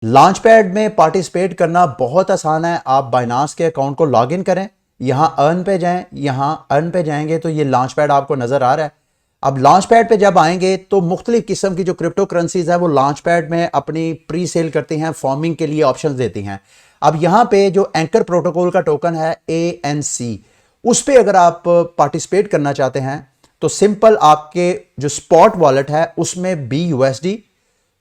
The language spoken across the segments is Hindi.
लॉन्च पैड में पार्टिसिपेट करना बहुत आसान है। आप बाइनांस के अकाउंट को लॉग इन करें, यहाँ अर्न पे जाएं, यहाँ अर्न पे जाएंगे तो ये लॉन्च पैड आपको नज़र आ रहा है। अब लॉन्च पैड पे जब आएंगे तो मुख्तलिफ किस्म की जो क्रिप्टो करेंसीज है वो लॉन्च पैड में अपनी प्री सेल करती हैं, फॉर्मिंग के लिए ऑप्शन देती हैं। अब यहाँ पे जो एंकर प्रोटोकॉल का टोकन है ANC, उस पर अगर आप पार्टिसिपेट करना चाहते हैं तो सिंपल आपके जो स्पॉट वॉलेट है उसमें BUSD,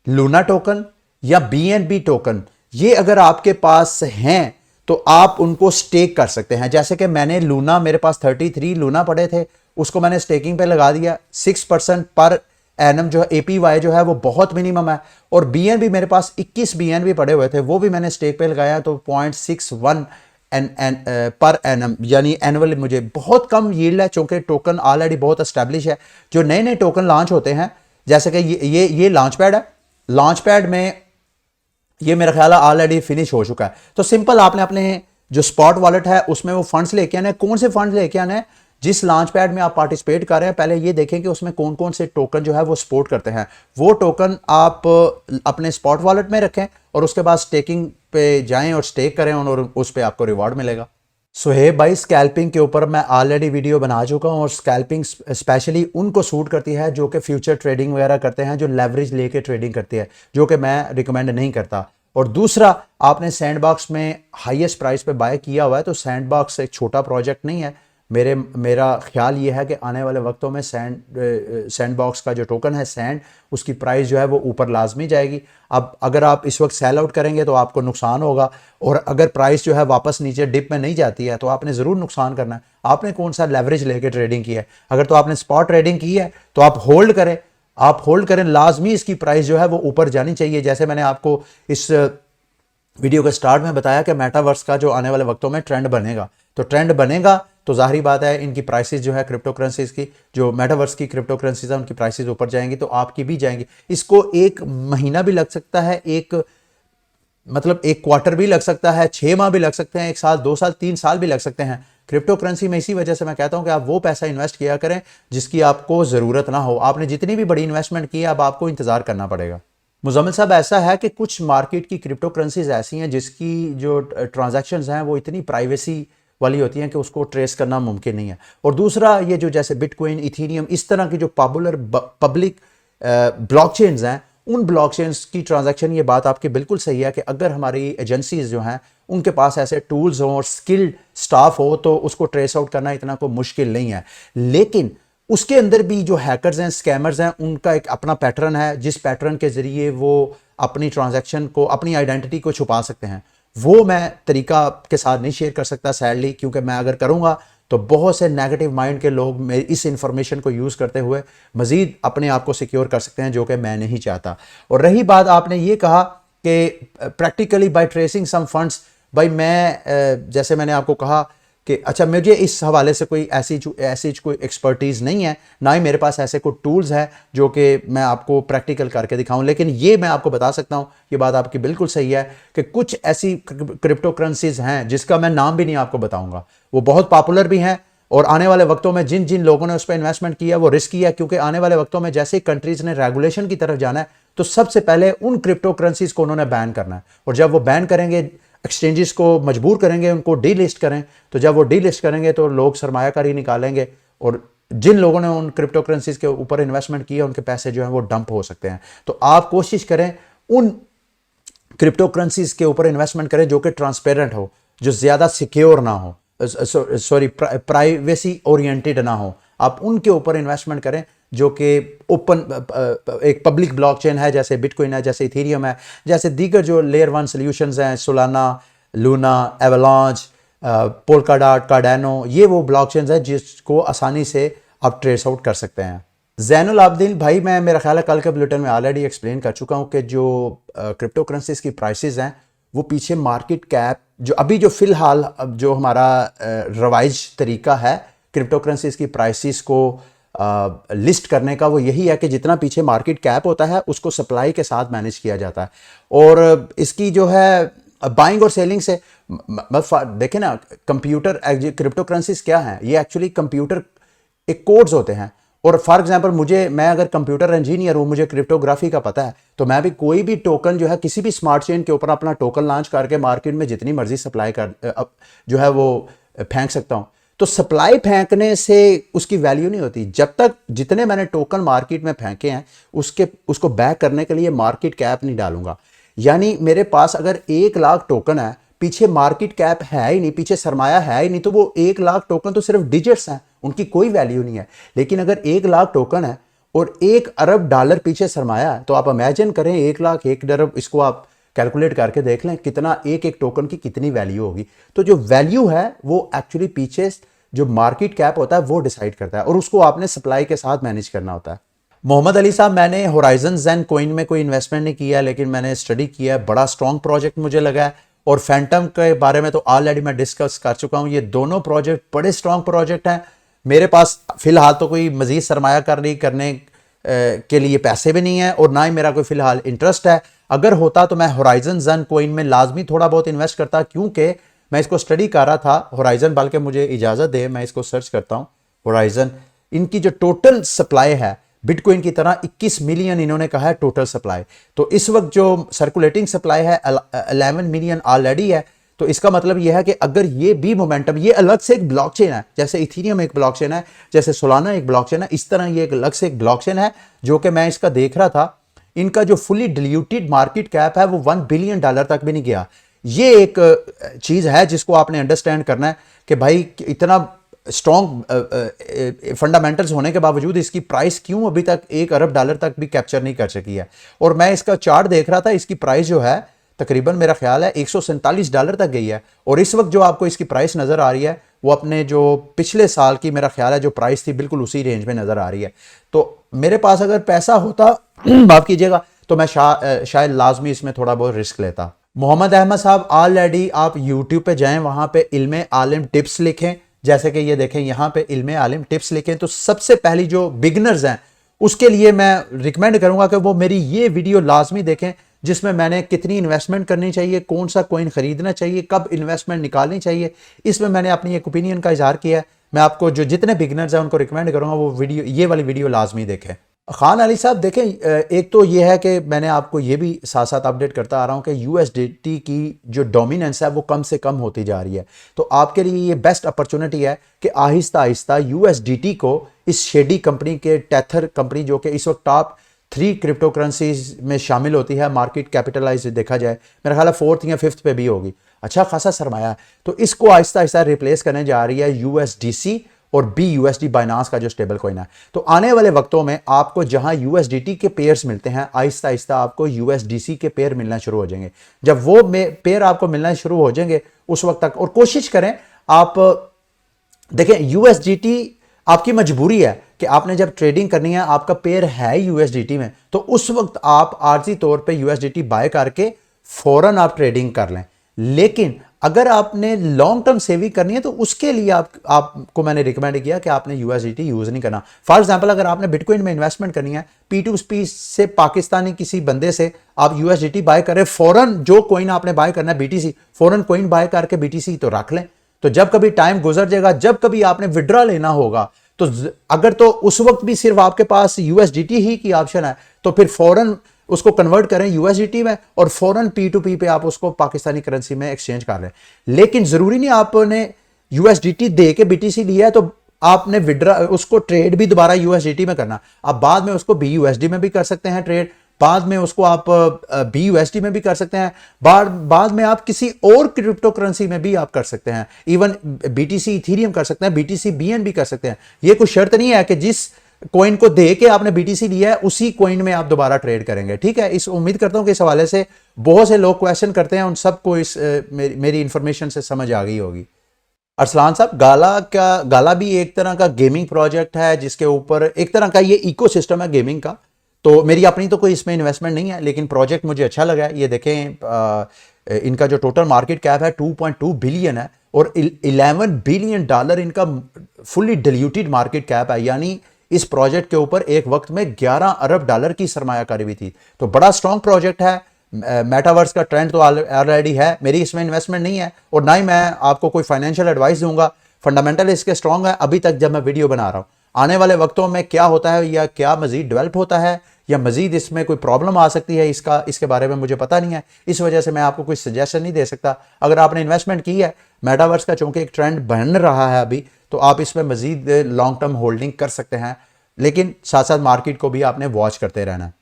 लूना टोकन या BNB टोकन, ये अगर आपके पास हैं तो आप उनको स्टेक कर सकते हैं। जैसे कि मैंने लूना, मेरे पास 33 लूना पड़े थे, उसको मैंने स्टेकिंग पे लगा दिया। 6% पर एनम जो है APY जो है वो बहुत मिनिमम है। और BNB मेरे पास 21 BNB पड़े हुए थे, वो भी मैंने स्टेक पे लगाया तो 0.61 पर एनम यानी एनुअल मुझे बहुत कम यील्ड है, चूंकि टोकन ऑलरेडी बहुत एस्टेब्लिश है। जो नए नए टोकन लॉन्च होते हैं जैसे कि ये लॉन्च पैड है, लॉन्च पैड में ये मेरा ख्याल है ऑलरेडी फिनिश हो चुका है। तो सिंपल आपने अपने जो स्पॉट वॉलेट है उसमें वो फंड्स लेके आने। कौन से फंड्स लेके आने? जिस लॉन्च पैड में आप पार्टिसिपेट कर रहे हैं पहले ये देखें कि उसमें कौन कौन से टोकन जो है वो सपोर्ट करते हैं। वो टोकन आप अपने स्पॉट वॉलेट में रखें और उसके बाद स्टेकिंग पे जाएं और स्टेक करें और उस पर आपको रिवॉर्ड मिलेगा। सुहेब भाई, स्कैल्पिंग के ऊपर मैं ऑलरेडी वीडियो बना चुका हूं और स्कैल्पिंग स्पेशली उनको सूट करती है जो कि फ्यूचर ट्रेडिंग वगैरह करते हैं, जो लेवरेज लेके ट्रेडिंग करती है, जो कि मैं रिकमेंड नहीं करता। और दूसरा, आपने सैंडबॉक्स में हाईएस्ट प्राइस पे बाय किया हुआ है तो सैंडबॉक्स एक छोटा प्रोजेक्ट नहीं है। मेरा ख्याल ये है कि आने वाले वक्तों में सैंडबॉक्स का जो टोकन है सैंड, उसकी प्राइस जो है वो ऊपर लाजमी जाएगी। अब अगर आप इस वक्त सेल आउट करेंगे तो आपको नुकसान होगा, और अगर प्राइस जो है वापस नीचे डिप में नहीं जाती है तो आपने ज़रूर नुकसान करना है। आपने कौन सा लेवरेज लेके ट्रेडिंग की है? अगर तो आपने स्पॉट ट्रेडिंग की है तो आप होल्ड करें, आप होल्ड करें, लाजमी इसकी प्राइस जो है वो ऊपर जानी चाहिए। जैसे मैंने आपको इस वीडियो के स्टार्ट में बताया कि मेटावर्स का जो आने वाले वक्तों में ट्रेंड बनेगा, तो ट्रेंड बनेगा तो जाहिर बात है इनकी प्राइसेस जो है क्रिप्टो करेंसीज की, जो मेटावर्स की क्रिप्टो करेंसीज है उनकी प्राइसेस ऊपर जाएंगी तो आपकी भी जाएंगी। इसको 1 महीना भी लग सकता है, एक क्वार्टर भी लग सकता है, 6 माह भी लग सकते हैं, 1 साल, 2 साल, 3 साल भी लग सकते हैं क्रिप्टो करेंसी में। इसी वजह से मैं कहता हूं कि आप वो पैसा इन्वेस्ट किया करें जिसकी आपको ज़रूरत ना हो। आपने जितनी भी बड़ी इन्वेस्टमेंट की है अब आपको इंतज़ार करना पड़ेगा। मुजम्मिल साहब, ऐसा है कि कुछ मार्केट की क्रिप्टो करेंसीज ऐसी हैं जिसकी जो ट्रांजैक्शंस हैं वो इतनी प्राइवेसी वाली होती हैं कि उसको ट्रेस करना मुमकिन नहीं है। और दूसरा, ये जो जैसे बिटकॉइन, इथेरियम, इस तरह की जो पॉपुलर पब्लिक ब्लॉकचेन्स हैं, उन ब्लॉकचेन्स की ट्रांजैक्शन, ये बात आपकी बिल्कुल सही है कि अगर हमारी एजेंसीज जो हैं उनके पास ऐसे टूल्स हों और स्किल्ड स्टाफ हो तो उसको ट्रेस आउट करना इतना कोई मुश्किल नहीं है। लेकिन उसके अंदर भी जो हैकर्स हैं, स्कैमर्स हैं, उनका एक अपना पैटर्न है जिस पैटर्न के ज़रिए वो अपनी ट्रांजैक्शन को, अपनी आइडेंटिटी को छुपा सकते हैं। वो मैं तरीका के साथ नहीं शेयर कर सकता सैडली, क्योंकि मैं अगर करूँगा तो बहुत से नेगेटिव माइंड के लोग मेरी इस इंफॉर्मेशन को यूज़ करते हुए मज़ीद अपने आप को सिक्योर कर सकते हैं, जो कि मैं नहीं चाहता। और रही बात, आपने ये कहा कि practically by tracing some funds, भाई मैं जैसे मैंने आपको कहा कि अच्छा, मुझे इस हवाले से कोई ऐसी कोई एक्सपर्टीज़ नहीं है, ना ही मेरे पास ऐसे कोई टूल्स हैं जो कि मैं आपको प्रैक्टिकल करके दिखाऊं। लेकिन ये मैं आपको बता सकता हूं, ये बात आपकी बिल्कुल सही है कि कुछ ऐसी क्रिप्टो करेंसीज हैं जिसका मैं नाम भी नहीं आपको बताऊंगा, वो बहुत पॉपुलर भी हैं। और आने वाले वक्तों में जिन जिन लोगों ने उस पर इन्वेस्टमेंट किया वो रिस्की है, क्योंकि आने वाले वक्तों में जैसे ही कंट्रीज़ ने रेगुलेशन की तरफ जाना है तो सबसे पहले उन क्रिप्टो करेंसीज को उन्होंने बैन करना है। और जब वो बैन करेंगे, एक्सचेंजेस को मजबूर करेंगे उनको डी लिस्ट करें, तो जब वो डी लिस्ट करेंगे तो लोग सरमायाकारी निकालेंगे और जिन लोगों ने उन क्रिप्टो करेंसीज के ऊपर इन्वेस्टमेंट किया उनके पैसे जो हैं वो डंप हो सकते हैं। तो आप कोशिश करें उन क्रिप्टो करेंसीज के ऊपर इन्वेस्टमेंट करें जो कि ट्रांसपेरेंट हो, जो ज़्यादा सिक्योर ना हो, प्राइवेसी ओरिएंटेड ना हो। आप उनके ऊपर इन्वेस्टमेंट करें जो कि ओपन एक पब्लिक ब्लॉकचेन है, जैसे बिटकॉइन है, जैसे इथेरियम है, जैसे दीगर जो लेयर 1 सॉल्यूशंस हैं, Solana, Luna, avalanche, Polkadot, Cardano, ये वो ब्लॉकचेन्स हैं जिसको आसानी से आप ट्रेस आउट कर सकते हैं। जैनुल आबदीन भाई, मैं मेरा ख्याल है कल के बुलेटिन में ऑलरेडी एक्सप्लेन कर चुका हूँ कि जो क्रिप्टो करेंसीज की प्राइसेस हैं वो पीछे मार्केट कैप, जो अभी जो फिलहाल जो हमारा रवाइज तरीका है क्रिप्टो करेंसीज की प्राइसेस को लिस्ट करने का, वो यही है कि जितना पीछे मार्केट कैप होता है उसको सप्लाई के साथ मैनेज किया जाता है। और इसकी जो है बाइंग और सेलिंग से देखें ना, कंप्यूटर क्रिप्टो करेंसीज क्या है, ये एक्चुअली कंप्यूटर एक कोड्स होते हैं, और फॉर एग्जांपल मैं अगर कंप्यूटर इंजीनियर हूँ, मुझे क्रिप्टोग्राफी का पता है, तो मैं भी कोई भी टोकन जो है किसी भी स्मार्ट चेन के ऊपर अपना टोकन लॉन्च करके मार्केट में जितनी मर्जी सप्लाई जो है वो फेंक सकता हूँ। तो सप्लाई फेंकने से उसकी वैल्यू नहीं होती। जब तक जितने मैंने टोकन मार्केट में फेंके हैं उसको बैक करने के लिए मार्केट कैप नहीं डालूंगा। यानी मेरे पास अगर 1 लाख टोकन है, पीछे मार्केट कैप है ही नहीं, पीछे सरमाया है ही नहीं, तो वो 1 लाख टोकन तो सिर्फ डिजिट्स हैं, उनकी कोई वैल्यू नहीं है। लेकिन अगर 1 लाख टोकन है और $1 अरब पीछे सरमाया है, तो आप इमेजिन करें 1 लाख 1 अरब, इसको आप कैलकुलेट करके देख लें कितना एक एक टोकन की कितनी वैल्यू होगी। तो जो वैल्यू है वो एक्चुअली पीछे जो मार्केट कैप होता है वो डिसाइड करता है, और उसको आपने सप्लाई के साथ मैनेज करना होता है। मोहम्मद अली साहब, मैंने होराइजन ज़ेन कोइन में कोई इन्वेस्टमेंट नहीं किया, लेकिन मैंने स्टडी किया है, बड़ा स्ट्रॉन्ग प्रोजेक्ट मुझे लगा है। और फैंटम के बारे में तो ऑलरेडी मैं डिस्कस कर चुका हूं। ये दोनों प्रोजेक्ट बड़े स्ट्रॉन्ग प्रोजेक्ट हैं। मेरे पास फिलहाल तो कोई मजीद सरमायाकारी करने के लिए पैसे भी नहीं है, और ना ही मेरा कोई फिलहाल इंटरेस्ट है। अगर होता तो मैं होराइजन ज़ेन कोइन में लाजमी थोड़ा बहुत इन्वेस्ट करता, क्योंकि मैं इसको स्टडी कर रहा था। होराइजन, बल्कि मुझे इजाज़त दे मैं इसको सर्च करता हूँ। होराइजन, इनकी जो टोटल सप्लाई है बिटकॉइन की तरह 21 मिलियन इन्होंने कहा है टोटल सप्लाई। तो इस वक्त जो सर्कुलेटिंग सप्लाई है 11 मिलियन ऑलरेडी है। तो इसका मतलब यह है कि अगर ये भी मोमेंटम, ये अलग से एक ब्लॉकचेन है, जैसे इथेरियम एक ब्लॉकचेन है, जैसे सोलाना एक ब्लॉकचेन है, इस तरह ये एक अलग से एक ब्लॉकचेन है जो कि मैं इसका देख रहा था। इनका जो फुली डिल्यूटेड मार्केट कैप है वो $1 बिलियन तक भी नहीं गया। ये एक चीज है जिसको आपने अंडरस्टैंड करना है कि भाई इतना स्ट्रॉन्ग फंडामेंटल्स होने के बावजूद इसकी प्राइस क्यों अभी तक $1 अरब तक भी कैप्चर नहीं कर सकी है। और मैं इसका चार्ट देख रहा था, इसकी प्राइस जो है तकरीबन मेरा ख्याल है $147 तक गई है। और इस वक्त जो आपको इसकी प्राइस नजर आ रही है वो अपने जो पिछले साल की मेरा ख्याल है जो प्राइस थी बिल्कुल उसी रेंज में नजर आ रही है। तो मेरे पास अगर पैसा होता माफ कीजिएगा, तो मैं शायद लाजमी इसमें थोड़ा बहुत रिस्क लेता। मोहम्मद अहमद साहब, ऑलरेडी आप यूट्यूब पे जाएं, वहां पे इल्मे आलिम टिप्स लिखें, जैसे कि ये देखें यहाँ पे इल्मे आलिम टिप्स लिखें, तो सबसे पहली जो बिगनर्स हैं उसके लिए मैं रिकमेंड करूंगा कि वो मेरी ये वीडियो लाजमी देखें, जिसमें मैंने कितनी इन्वेस्टमेंट करनी चाहिए, कौन सा कॉइन खरीदना चाहिए, कब इन्वेस्टमेंट निकालनी चाहिए, इसमें मैंने अपनी एक ओपिनियन का इजहार किया है। मैं आपको जो जितने बिगनर्स हैं उनको रिकमेंड करूंगा वो वीडियो, ये वाली वीडियो लाजमी देखें। खान अली साहब देखें, एक तो ये है कि मैंने आपको ये भी साथ साथ अपडेट करता आ रहा हूं कि यूएसडीटी की जो डोमिनेंस है वो कम से कम होती जा रही है। तो आपके लिए ये बेस्ट अपॉर्चुनिटी है कि आहिस्ता आहिस्ता यूएसडीटी को इस शेडी कंपनी के टेथर कंपनी, जो कि इस वक्त टॉप 3 क्रिप्टो करेंसीज में शामिल होती है, मार्केट कैपिटलाइज देखा जाए मेरा ख्याल है 4th या 5th पे भी होगी, अच्छा खासा सरमाया है। तो इसको आहिस्ता आहिस्ता रिप्लेस करने जा रही है यूएसडीसी और BUSD बाइनांस का जो स्टेबल कॉइन है। तो आने वाले वक्तों में आपको जहां USDT के पेयर्स मिलते हैं, आहिस्ता आहिस्ता आपको USDC के पेयर मिलना शुरू हो जाएंगे। जब वो पेयर आपको मिलना शुरू हो जाएंगे उस वक्त तक, और कोशिश करें आप देखें USDT आपकी मजबूरी है कि आपने जब ट्रेडिंग करनी है, आपका पेयर है USDT में, तो उस वक्त आप आर्जी तौर पे USDT बाय करके फौरन आप ट्रेडिंग कर लें। लेकिन अगर आपने लॉन्ग टर्म सेविंग करनी है तो उसके लिए आपको मैंने रिकमेंड किया कि आपने USDT यूज नहीं करना। फॉर एग्जांपल, अगर आपने बिटकॉइन में इन्वेस्टमेंट करनी है, P2P से पाकिस्तानी किसी बंदे से आप USDT बाय करें, फौरन जो कॉइन आपने बाय करना है BTC, फौरन कॉइन बाय करके BTC तो रख लें। तो जब कभी टाइम गुजर जाएगा, जब कभी आपने विड्रॉ लेना होगा, तो अगर तो उस वक्त भी सिर्फ आपके पास USDT ही की ऑप्शन है, तो फिर फौरन उसको कन्वर्ट करें USDT में और फौरन P2P पे आप उसको पाकिस्तानी करेंसी में एक्सचेंज कर लें। लेकिन जरूरी नहीं आपने USDT दे के BTC लिया है तो आपने विड्रॉ उसको ट्रेड भी दोबारा USDT में करना। आप बाद में उसको BUSD में भी कर सकते हैं ट्रेड, बाद में उसको आप BUSD में भी कर सकते हैं, बाद में आप किसी और क्रिप्टो करेंसी में भी आप कर सकते हैं, इवन BTC इथेरियम कर सकते हैं, BTC BNB कर सकते हैं। ये कोई शर्त नहीं है कि जिस कॉइन को दे के आपने BTC लिया है उसी कॉइन में आप दोबारा ट्रेड करेंगे, ठीक है। इस उम्मीद करता हूं कि इस हवाले से बहुत से लोग क्वेश्चन करते हैं, उन सबको इस मेरी इंफॉर्मेशन से समझ आ गई होगी। अरसलान साहब, गाला भी एक तरह का गेमिंग प्रोजेक्ट है, जिसके ऊपर एक तरह का ये इकोसिस्टम है गेमिंग का। तो मेरी अपनी तो कोई इसमें इन्वेस्टमेंट नहीं है, लेकिन प्रोजेक्ट मुझे अच्छा लगा है। ये देखें, इनका जो टोटल मार्केट कैप है 2.2 बिलियन है और $11 बिलियन इनका फुल्ली डिल्यूटेड मार्केट कैप है। यानी इस प्रोजेक्ट के ऊपर एक वक्त में $11 अरब की सरमायाकारी भी थी। तो बड़ा स्ट्रॉन्ग प्रोजेक्ट है। मेटावर्स का ट्रेंड तो ऑलरेडी है, मेरी इसमें इन्वेस्टमेंट नहीं है और ना ही मैं आपको कोई फाइनेंशियल एडवाइस दूंगा। फंडामेंटल इसके स्ट्रॉन्ग है अभी तक जब मैं वीडियो बना रहा हूं। आने वाले वक्तों में क्या होता है या क्या मज़ीद डेवलप होता है या मज़ीद इसमें कोई प्रॉब्लम आ सकती है, इसके बारे में मुझे पता नहीं है। इस वजह से मैं आपको कोई सजेशन नहीं दे सकता। अगर आपने इन्वेस्टमेंट की है मेटावर्स का, चूंकि एक ट्रेंड बन रहा है अभी, तो आप इसमें मज़ीद लॉन्ग टर्म होल्डिंग कर सकते हैं, लेकिन साथ साथ मार्केट को भी आपने वॉच करते रहना है।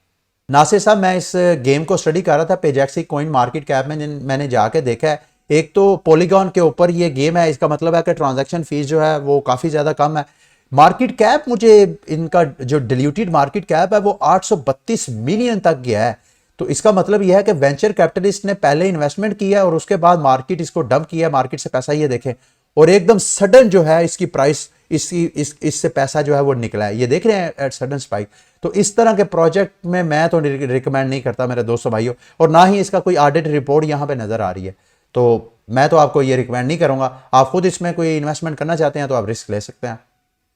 नासिर साहब, मैं इस गेम को स्टडी कर रहा था पेजेक्सी कॉइन मार्केट कैप में, मैंने जाके देखा है एक तो पॉलीगॉन के ऊपर ये गेम है, इसका मतलब है कि ट्रांजैक्शन फीस जो है वो काफ़ी ज़्यादा कम है। मार्केट कैप, मुझे इनका जो डिल्यूटेड मार्केट कैप है वो 832 मिलियन तक गया है। तो इसका मतलब यह है कि वेंचर कैपिटलिस्ट ने पहले इन्वेस्टमेंट किया और उसके बाद मार्केट इसको डंप किया, मार्केट से पैसा ये देखें, और एकदम सडन जो है इसकी प्राइस, इससे पैसा जो है वो निकला है, ये देख रहे हैं एट सडन स्पाइक। तो इस तरह के प्रोजेक्ट में मैं तो रिकमेंड नहीं करता मेरे दोस्तों भाइयों, और ना ही इसका कोई ऑडिट रिपोर्ट यहाँ पे नजर आ रही है। तो मैं तो आपको ये रिकमेंड नहीं करूंगा। आप खुद इसमें कोई इन्वेस्टमेंट करना चाहते हैं तो आप रिस्क ले सकते हैं।